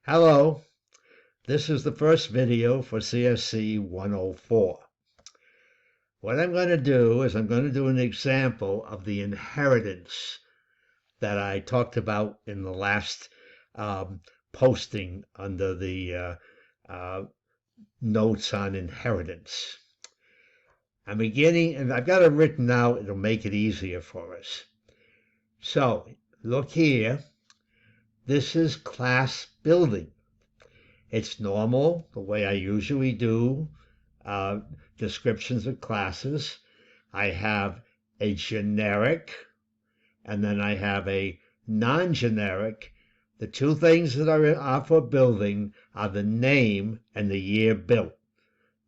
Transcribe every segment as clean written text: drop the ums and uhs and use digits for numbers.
Hello, this is the first video for cc104. What I'm going to do is I'm going to do an example of the inheritance that I talked about in the last posting under the notes on inheritance. I'm beginning, and I've got it written out, it'll make it easier for us. So, look here, this is class building. It's normal, the way I usually do descriptions of classes. I have a generic, and then I have a non-generic. The two things that are for building are the name and the year built.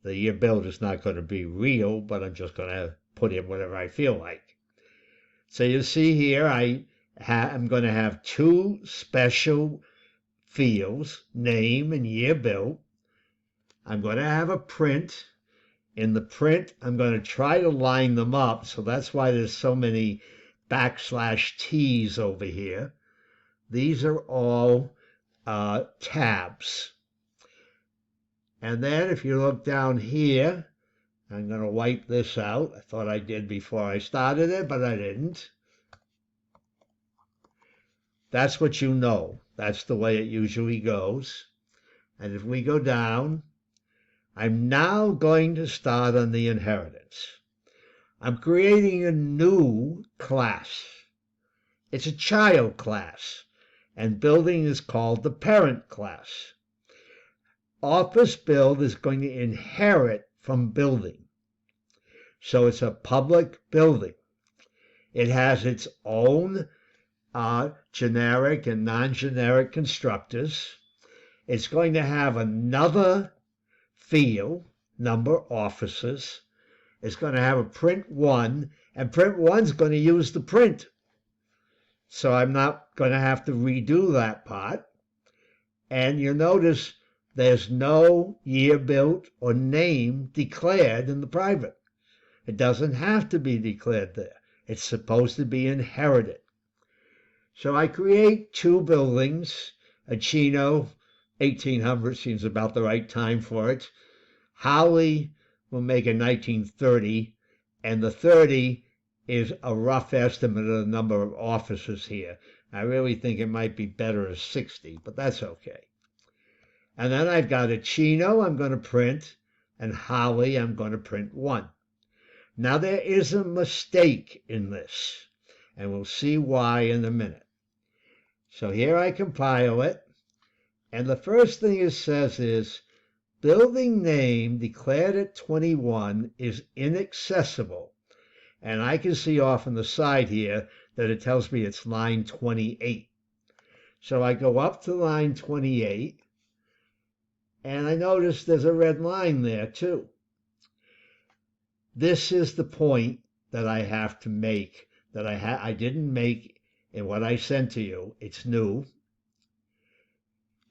The year built is not going to be real, but I'm just going to put in whatever I feel like. So you see here, I'm going to have two special fields, name and year built. I'm going to have a print. In the print, I'm going to try to line them up, so that's why there's so many /T's over here. These are all tabs. And then if you look down here, I'm going to wipe this out. I thought I did before I started it, but I didn't. That's what you know. That's the way it usually goes. And if we go down, I'm now going to start on the inheritance. I'm creating a new class. It's a child class, and building is called the parent class. Office build is going to inherit from building. So it's a public building. It has its own generic and non-generic constructors. It's going to have another field, number offices. It's going to have a print 1, and print 1's going to use the print. So I'm not going to have to redo that part. And you'll notice there's no year built or name declared in the private. It doesn't have to be declared there. It's supposed to be inherited. So I create two buildings. A Chino, 1800 seems about the right time for it. Howley will make a 1930, and the 30 is a rough estimate of the number of offices here. I really think it might be better as 60, but that's okay. And then I've got a Chino I'm going to print, and Howley I'm going to print 1. Now there is a mistake in this, and we'll see why in a minute. So here I compile it, and the first thing it says is, building name declared at 21 is inaccessible. And I can see off on the side here that it tells me it's line 28. So I go up to line 28, and I notice there's a red line there too. This is the point that I have to make, that I didn't make in what I sent to you. It's new.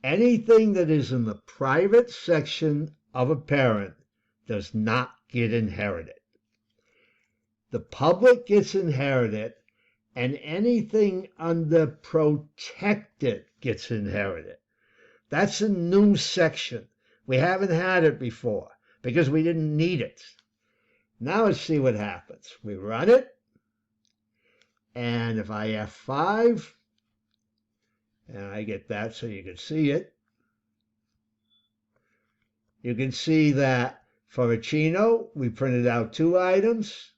Anything that is in the private section of a parent does not get inherited. The public gets inherited, and anything under protected gets inherited. That's a new section. We haven't had it before because we didn't need it. Now let's see what happens. We run it, and if I F5, and I get that so you can see it, you can see that for a Chino, we printed out 2 items.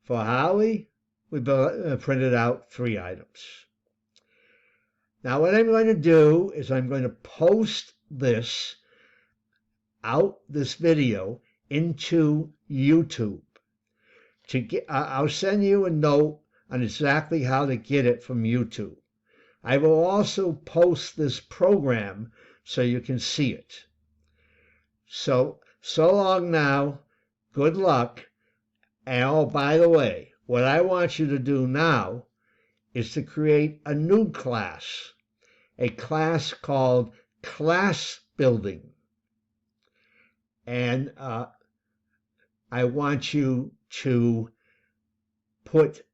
For Howie, we printed out 3 items. Now what I'm going to do is I'm going to post this video into YouTube. I'll send you a note on exactly how to get it from YouTube. I will also post this program so you can see it. So long now. Good luck. And oh, by the way, what I want you to do now is to create a new class, a class called class building. And I want you to put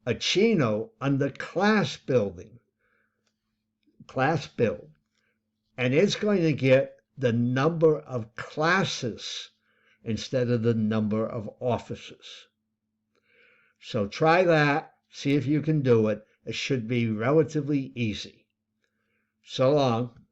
a Chino under class building, class build. and it's going to get the number of classes instead of the number of offices. So try that, see if you can do it. It should be relatively easy. So long.